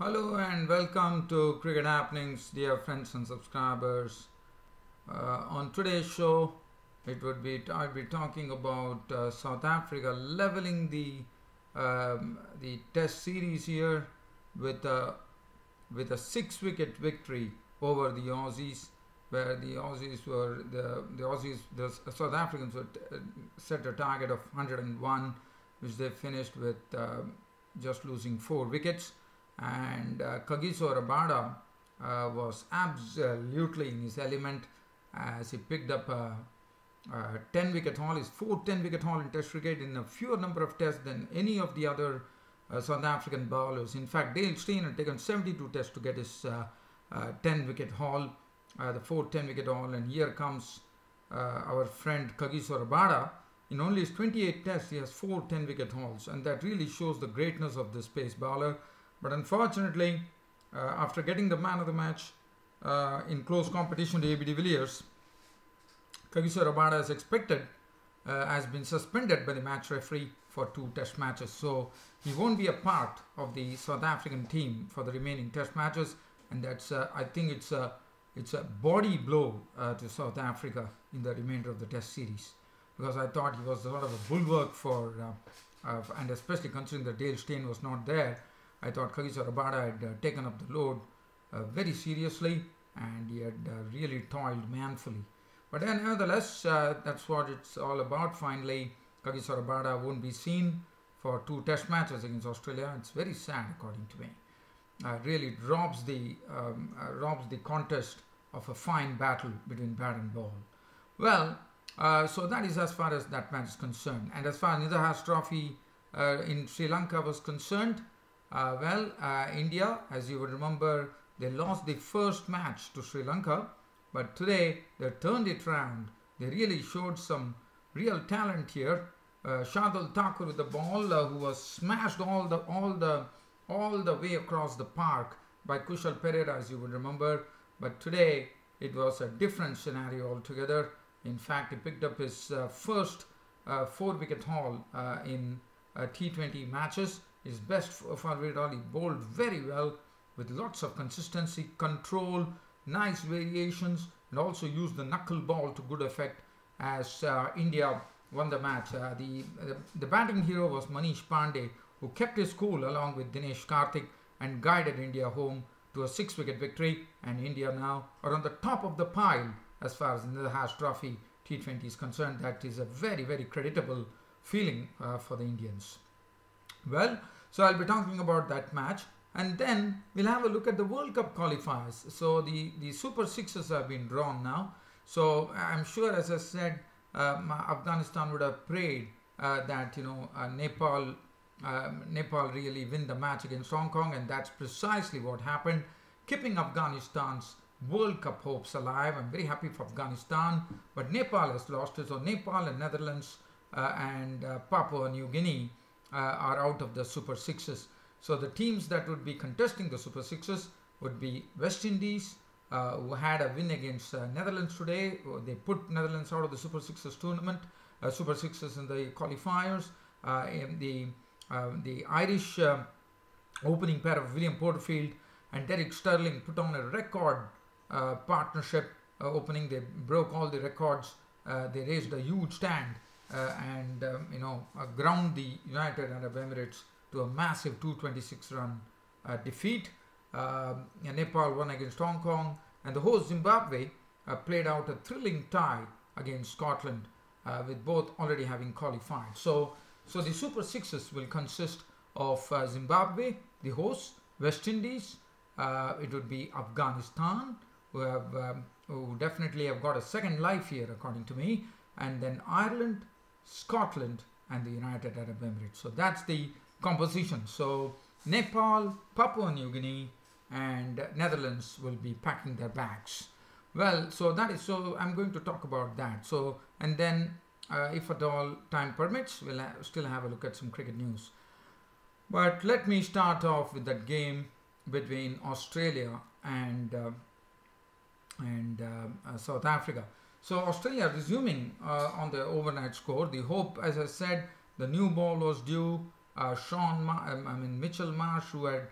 Hello and welcome to Cricket Happenings, dear friends and subscribers. On today's show, I'll be talking about South Africa leveling the Test series here with a 6-wicket victory over the Aussies, where the South Africans were set a target of 101, which they finished with just losing 4 wickets. And Kagiso Rabada was absolutely in his element as he picked up a 10-wicket haul, his 4th 10-wicket haul in Test cricket in a fewer number of tests than any of the other South African bowlers. In fact, Dale Steyn had taken 72 tests to get his 10-wicket haul, the 4th 10-wicket haul, and here comes our friend Kagiso Rabada. In only his 28 tests, he has 4 10-wicket hauls, and that really shows the greatness of this pace bowler. But unfortunately, after getting the man of the match in close competition to A.B. de Villiers, Kagiso Rabada, as expected, has been suspended by the match referee for 2 test matches. So he won't be a part of the South African team for the remaining test matches, and that's I think it's a body blow to South Africa in the remainder of the test series, because I thought he was sort of a bulwark for and especially considering that Dale Steyn was not there, I thought Kagiso Rabada had taken up the load very seriously, and he had really toiled manfully. But then, nevertheless, that's what it's all about. Finally, Kagiso Rabada won't be seen for 2 test matches against Australia. It's very sad, according to me. Really robs the contest of a fine battle between bat and ball. Well, so that is as far as that match is concerned. And as far as Nidahas Trophy in Sri Lanka was concerned, India, as you would remember, they lost the first match to Sri Lanka, but today they turned it round. They really showed some real talent here. Shardul Thakur with the ball, who was smashed all the way across the park by Kushal Perera, as you would remember. But today it was a different scenario altogether. In fact, he picked up his first 4-wicket haul in T20 matches. His best for all. He bowled very well with lots of consistency, control, nice variations, and also used the knuckle ball to good effect as India won the match. The batting hero was Manish Pandey, who kept his cool along with Dinesh Karthik and guided India home to a 6-wicket victory. And India now are on the top of the pile as far as the Nidahas Trophy T20 is concerned. That is a very, very creditable feeling for the Indians. Well, so I'll be talking about that match, and then we'll have a look at the World Cup qualifiers. So the Super Sixes have been drawn now. So I'm sure, as I said, Afghanistan would have prayed that Nepal really win the match against Hong Kong, and that's precisely what happened, keeping Afghanistan's World Cup hopes alive. I'm very happy for Afghanistan, but Nepal has lost it. So Nepal and Netherlands and Papua New Guinea are out of the Super Sixes. So the teams that would be contesting the Super Sixes would be West Indies, who had a win against Netherlands today. They put Netherlands out of the Super Sixes tournament, Super Sixes in the qualifiers. The Irish opening pair of William Porterfield and Derek Sterling put on a record partnership opening. They broke all the records. They raised a huge stand and ground the United Arab Emirates to a massive 226-run defeat. Nepal won against Hong Kong, and the host Zimbabwe played out a thrilling tie against Scotland, with both already having qualified. So the Super Sixes will consist of Zimbabwe, the host, West Indies. It would be Afghanistan, who definitely have got a second life here, according to me, and then Ireland, Scotland, and the United Arab Emirates. So that's the composition. So Nepal, Papua New Guinea, and Netherlands will be packing their bags. Well, so I'm going to talk about that. So, and then if at all time permits, we'll still have a look at some cricket news. But let me start off with that game between Australia and South Africa. So Australia resuming on the overnight score. The hope, as I said, the new ball was due. Mitchell Marsh, who had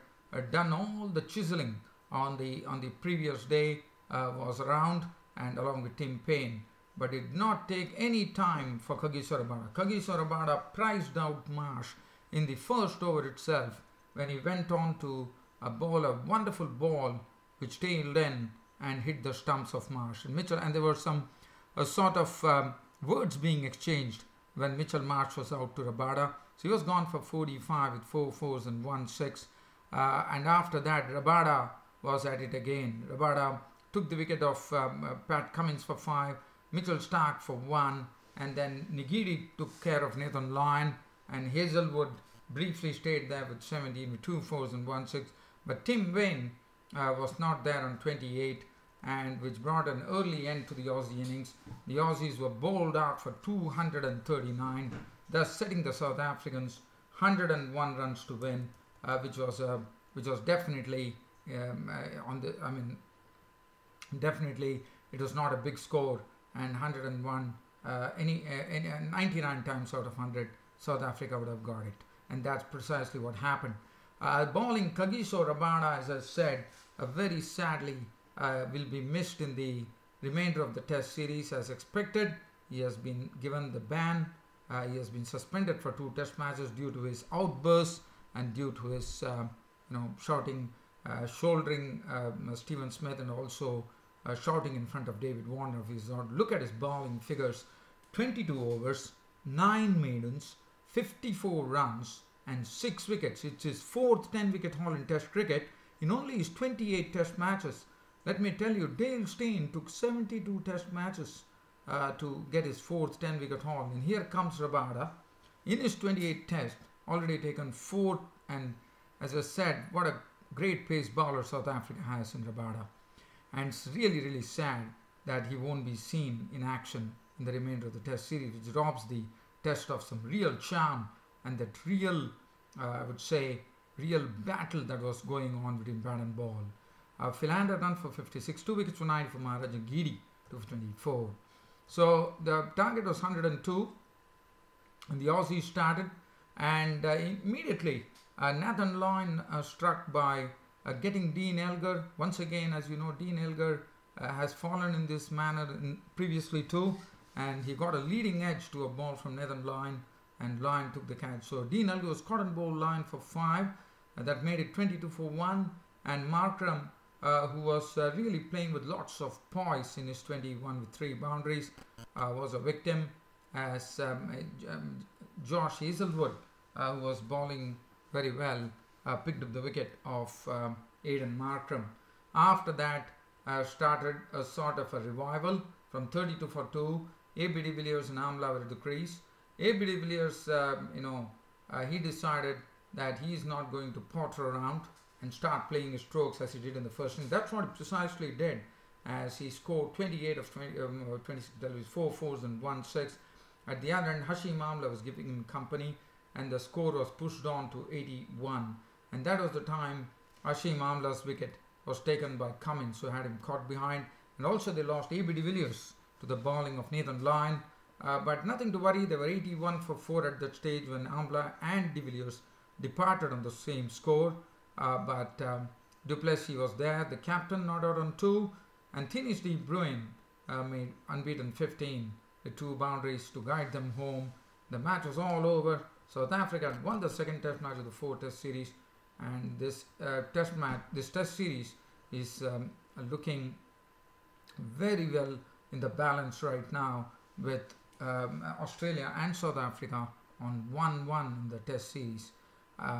done all the chiseling on the previous day, was around, and along with Tim Paine. But it did not take any time for Kagiso Rabada. Kagiso Rabada priced out Marsh in the first over itself when he went on to bowl a wonderful ball which tailed in and hit the stumps of Marsh and Mitchell. And there were some sort of words being exchanged when Mitchell Marsh was out to Rabada. So he was gone for 45 with 4 fours and 1 6. And after that, Rabada was at it again. Rabada took the wicket of Pat Cummins for 5, Mitchell Starc for 1, and then Ngidi took care of Nathan Lyon, and Hazelwood briefly stayed there with 17 with 2 fours and 1 6. But Tim Paine was not there on 28, and which brought an early end to the Aussie innings. The Aussies were bowled out for 239, thus setting the South Africans 101 runs to win, which was definitely definitely it was not a big score, and 101 99 times out of 100 South Africa would have got it, and that's precisely what happened. Bowling Kagiso Rabada, as I said, very sadly will be missed in the remainder of the Test series as expected. He has been given the ban. He has been suspended for 2 Test matches due to his outbursts and due to his shouting, shouldering Stephen Smith, and also shouting in front of David Warner. Look at his bowling figures: 22 overs, 9 maidens, 54 runs and 6 wickets. It's his 4th 10-wicket haul in Test cricket in only his 28 Test matches. Let me tell you, Dale Steyn took 72 Test matches to get his 4th 10-wicket haul. And here comes Rabada in his 28 Test, already taken 4. And as I said, what a great pace bowler South Africa has in Rabada. And it's really, really sad that he won't be seen in action in the remainder of the Test series, which robs the Test of some real charm and that real, I would say, real battle that was going on between bat and ball. Philander run for 56, 2 wickets for 90 for Maharaj, and Ngidi 2 for 24. So the target was 102, and the Aussies started, and immediately Nathan Lyon struck by getting Dean Elgar. Once again, as you know, Dean Elgar has fallen in this manner previously too, and he got a leading edge to a ball from Nathan Lyon, and Lyon took the catch. So Dean Elgar was caught and bowled Lyon for 5, that made it 22 for 1, and Markram, who was really playing with lots of poise in his 21 with 3 boundaries, was a victim, as Josh Hazelwood, who was bowling very well, picked up the wicket of Aidan Markram. After that started a sort of a revival from 32 for 2. A.B. de Villiers and Amla were at the crease. A.B. de Villiers, he decided that he is not going to potter around and start playing his strokes as he did in the first inning. That's what he precisely did, as he scored 28 of 26 deliveries, 4 fours and 1 6. At the other end, Hashim Amla was giving him company, and the score was pushed on to 81. And that was the time Hashim Amla's wicket was taken by Cummins, who had him caught behind. And also they lost A.B. de Villiers to the bowling of Nathan Lyon. But nothing to worry, they were 81 for 4 at that stage when Amla and de Villiers departed on the same score. But du Plessis was there, the captain, not out on 2, and Thinis de Bruin made unbeaten 15 with 2 boundaries to guide them home. The match was all over. South Africa had won the second Test match of the 4 Test series, and this Test series is looking very well in the balance right now, with Australia and South Africa on 1-1 in the Test series.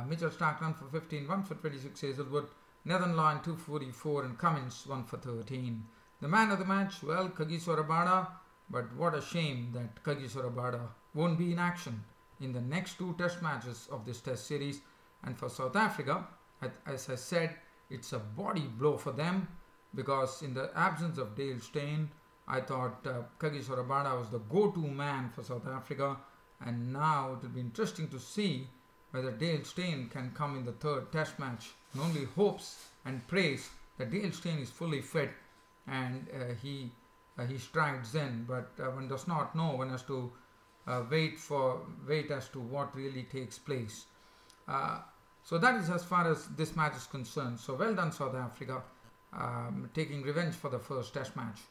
Mitchell Starc run for 15, 1 for 26 Hazelwood, Nathan Lyon 244, and Cummins 1 for 13. The man of the match, well, Kagiso Rabada, but what a shame that Kagiso Rabada won't be in action in the next 2 Test matches of this Test series. And for South Africa, as I said, it's a body blow for them, because in the absence of Dale Steyn, I thought Kagiso Rabada was the go-to man for South Africa, and now it will be interesting to see whether Dale Steyn can come in the 3rd Test match. And only hopes and prays that Dale Steyn is fully fit and he strides in, but one does not know. One has to wait as to what really takes place. So that is as far as this match is concerned. So well done South Africa, taking revenge for the first test match.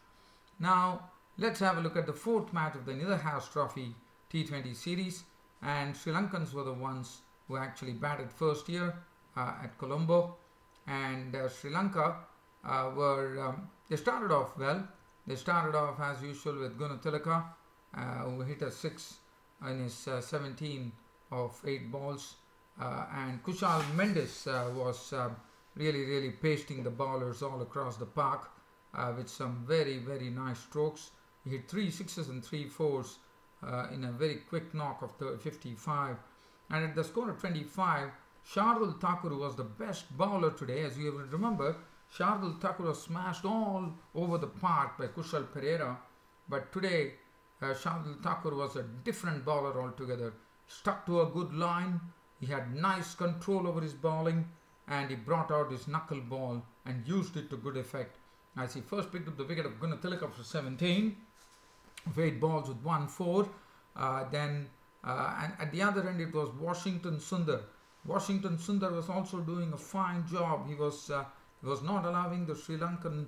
Now let's have a look at the fourth match of the Netherhouse Trophy T20 series, and Sri Lankans were the ones who actually batted first here at Colombo, and Sri Lanka they started off well. They started off as usual with Gunatilaka, who hit a 6 in his 17 of 8 balls, and Kushal Mendis was really pasting the bowlers all across the park with some very nice strokes. He hit 3 sixes and 3 fours in a very quick knock of 55, and at the score of 25, Shardul Thakur was the best bowler today. As you will remember, Shardul Thakur was smashed all over the park by Kushal Perera, but today Shardul Thakur was a different bowler altogether. Stuck to a good line, he had nice control over his bowling, and he brought out his knuckle ball and used it to good effect, as he first picked up the wicket of Gunatilaka for 17 of 8 balls with 1-4. And at the other end it was Washington Sundar. Washington Sundar was also doing a fine job. He was not allowing the Sri Lankan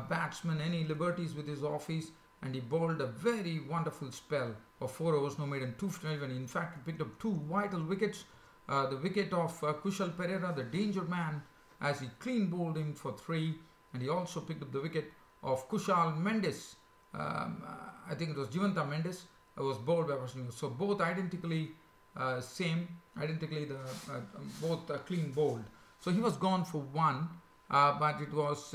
batsmen any liberties with his Aussies, and he bowled a very wonderful spell of 4 overs no made and 212. In fact, he picked up 2 vital wickets. The wicket of Kushal Perera, the danger man, as he clean bowled him for 3, and he also picked up the wicket of Kushal Mendis. I think it was Jivanta Mendis was bowled by Washington. So both identically both clean bowled. So he was gone for 1, but it was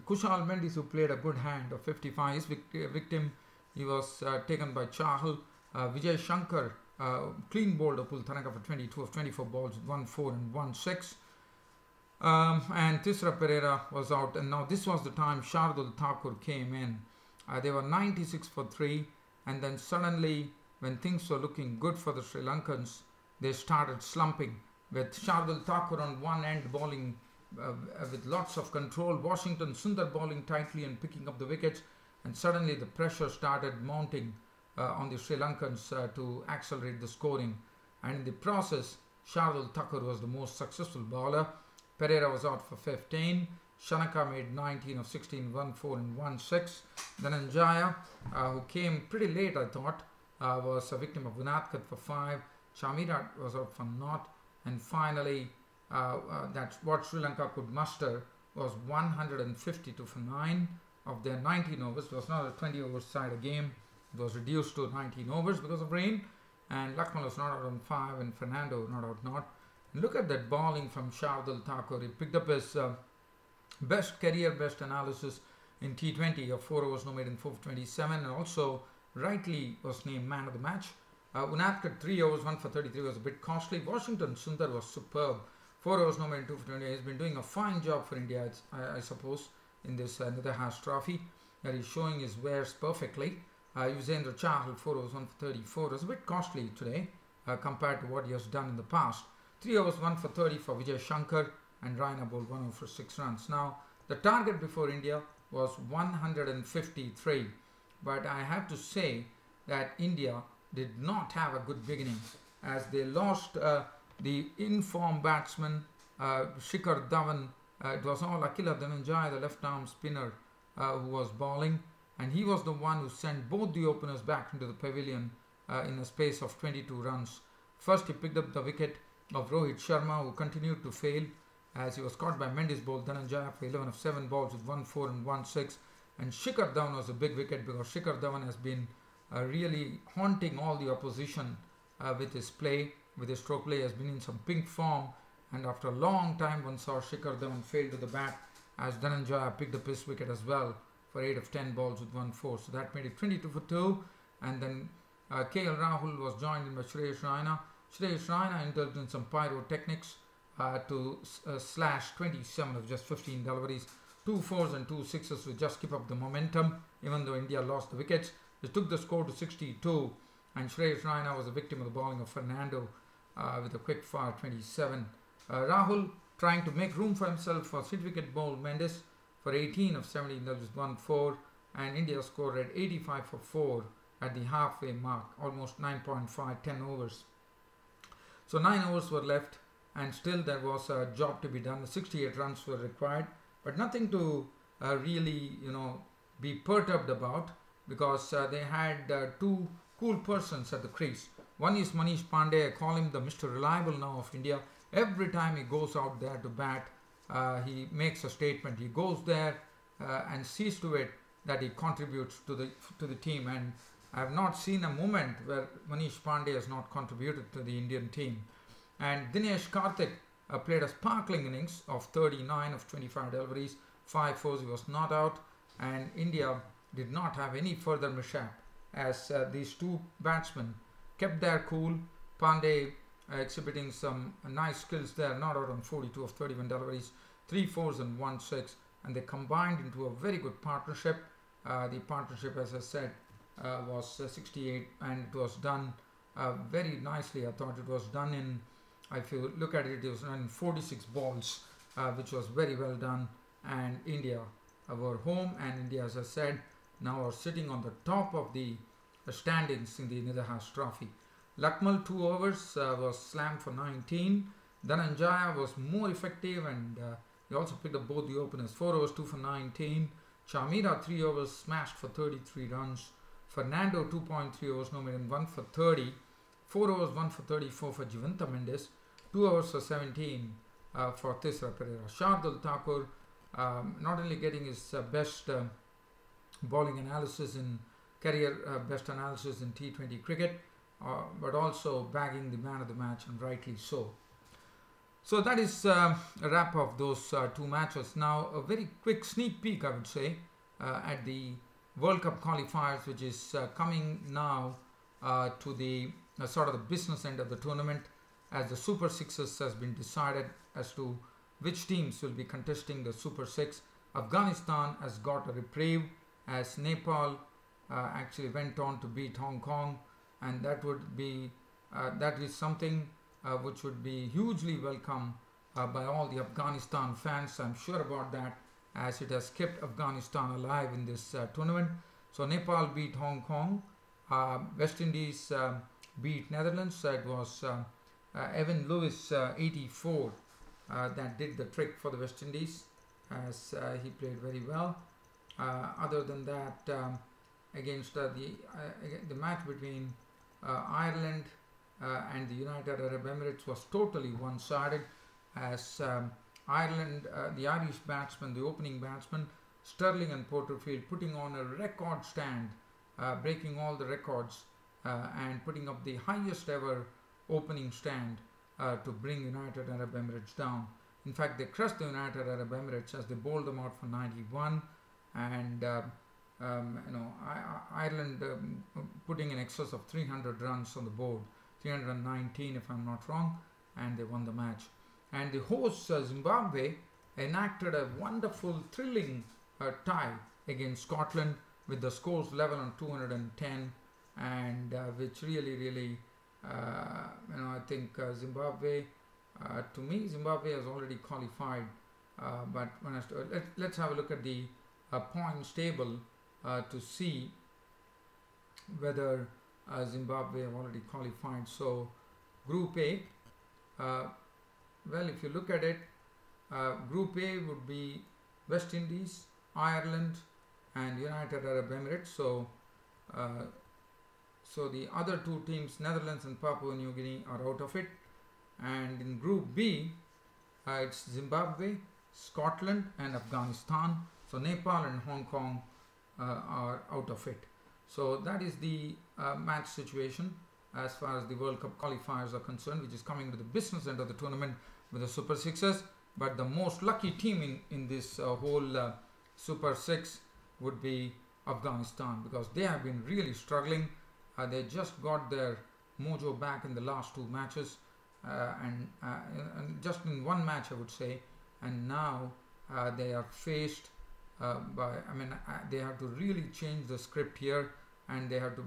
Kushal Mendis who played a good hand of 55. His victim, he was taken by Chahal. Vijay Shankar clean bowled Apul Thanaka for 22 of 24 balls with 1-4 and 1-6. And Tisra Perera was out, and now this was the time Shardul Thakur came in. They were 96 for 3, and then suddenly, when things were looking good for the Sri Lankans, they started slumping, with Shardul Thakur on one end bowling with lots of control, Washington Sundar bowling tightly and picking up the wickets, and suddenly the pressure started mounting on the Sri Lankans to accelerate the scoring, and in the process Shardul Thakur was the most successful bowler. Perera was out for 15. Shanaka made 19 of 16, 1-4 and 1-6. Dhananjaya, who came pretty late, I thought, was a victim of Unadkat for 5. Chamirat was out for naught. And finally, that's what Sri Lanka could muster was 152 for 9 of their 19 overs. It was not a 20 over side a game. It was reduced to 19 overs because of rain. And Lakmal was not out on 5 and Fernando not out not. And look at that bowling from Shardul Thakur. He picked up his career best analysis in T20 of 4 overs no made in 427, and also rightly was named man of the match. Unadkat 3 overs 1 for 33 was a bit costly. Washington Sundar was superb, 4 overs no made in 220. He's been doing a fine job for India, I suppose, in this Netherhouse Trophy. He's showing his wares perfectly. Yuzendra Chahal 4 overs 1 for 34 was a bit costly today compared to what he has done in the past. 3 overs 1 for 30 for Vijay Shankar, and Raina bowled 1 over for 6 runs. Now, the target before India was 153, but I have to say that India did not have a good beginning, as they lost the informed batsman Shikhar Dhawan. It was all Akila Dhananjaya, the left arm spinner, who was bowling, and he was the one who sent both the openers back into the pavilion in a space of 22 runs. First, he picked up the wicket of Rohit Sharma, who continued to fail, as he was caught by Mendes bowled Dhananjaya for 11 of 7 balls with 1-4 and 1-6. And Shikhar Dhawan was a big wicket, because Shikhar Dhawan has been really haunting all the opposition with his play, with his stroke play. He has been in some pink form, and after a long time one saw Shikhar Dhawan fail to the bat, as Dhananjaya picked up his wicket as well for 8 of 10 balls with 1-4. So that made it 22 for 2. And then KL Rahul was joined in by Shreyash Raina. Shreyash Raina indulged in some pyrotechnics to slash 27 of just 15 deliveries, 2 4s and 2 6s to just keep up the momentum, even though India lost the wickets. They took the score to 62, and Shreyash Raina was a victim of the bowling of Fernando with a quick fire 27. Rahul trying to make room for himself for wicket bowled Mendes for 18 of 17 deliveries, 1-4, and India scored at 85 for 4 at the halfway mark, almost 9.5, 10 overs. So 9 overs were left, and still there was a job to be done. 68 runs were required, but nothing to really, be perturbed about, because they had two cool persons at the crease. One is Manish Pandey. I call him the Mr. Reliable now of India. Every time he goes out there to bat, he makes a statement. He goes there and sees to it that he contributes to the team. And I have not seen a moment where Manish Pandey has not contributed to the Indian team. And Dinesh Karthik played a sparkling innings of 39 of 25 deliveries, 5 fours. He was not out, and India did not have any further mishap, as these two batsmen kept their cool. Pandey exhibiting some nice skills there, not out on 42 of 31 deliveries, 3 fours and 1 6, and they combined into a very good partnership. The partnership, as I said, was 68, and it was done very nicely. I thought it was done in, if you look at it, it was done in 46 balls, which was very well done. And India were home, and India, as I said, now are sitting on the top of the standings in the Nidahas Trophy. Lakmal 2 overs was slammed for 19. Dhananjaya was more effective, and he also picked up both the openers. 4 overs, 2 for 19. Chamira 3 overs, smashed for 33 runs. Fernando 2.3 overs, no more than 1 for 30. 4 overs, 1 for 34 for Jivanta Mendes. 2 overs for 17 for Tisra Pereira. Shardul Thakur not only getting his best bowling analysis in career, best analysis in T20 cricket, but also bagging the man of the match, and rightly so. So that is a wrap of those two matches. Now a very quick sneak peek, I would say, at the World Cup qualifiers, which is coming now to the sort of the business end of the tournament, as the Super Sixes has been decided as to which teams will be contesting the Super Six. Afghanistan has got a reprieve, as Nepal actually went on to beat Hong Kong, and that would be that is something which would be hugely welcome by all the Afghanistan fans. I'm sure about that, as it has kept Afghanistan alive in this tournament. So Nepal beat Hong Kong. West Indies beat Netherlands. It was Evan Lewis 84 that did the trick for the West Indies, as he played very well. Other than that, against the match between Ireland and the United Arab Emirates was totally one-sided, as Ireland, the Irish batsman, the opening batsman, Sterling and Porterfield, putting on a record stand, breaking all the records and putting up the highest ever opening stand to bring United Arab Emirates down. In fact, they crushed the United Arab Emirates as they bowled them out for 91, and Ireland putting in excess of 300 runs on the board, 319 if I'm not wrong, and they won the match. And the hosts Zimbabwe enacted a wonderful, thrilling tie against Scotland with the scores level on 210, and which really I think Zimbabwe, to me, Zimbabwe has already qualified, but when let's have a look at the points table to see whether Zimbabwe have already qualified. So Group A, well, if you look at it, Group A would be West Indies, Ireland and United Arab Emirates. So so the other two teams, Netherlands and Papua New Guinea, are out of it. And in Group B, it's Zimbabwe, Scotland and Afghanistan. So Nepal and Hong Kong are out of it. So that is the match situation as far as the World Cup qualifiers are concerned, which is coming to the business end of the tournament with the Super Sixes. But the most lucky team in this whole Super Six would be Afghanistan, because they have been really struggling. They just got their mojo back in the last two matches, and just in one match, I would say, and now they are faced they have to really change the script here, and they have to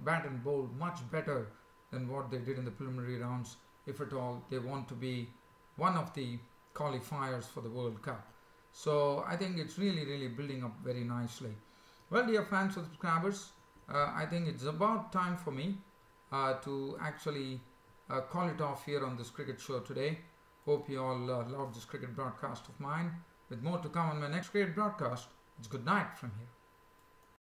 bat and bowl much better than what they did in the preliminary rounds, if at all they want to be one of the qualifiers for the World Cup. So I think it's really building up very nicely. Well, dear fans and subscribers, I think it's about time for me to actually call it off here on this cricket show today. Hope you all loved this cricket broadcast of mine. With more to come on my next cricket broadcast, it's good night from here.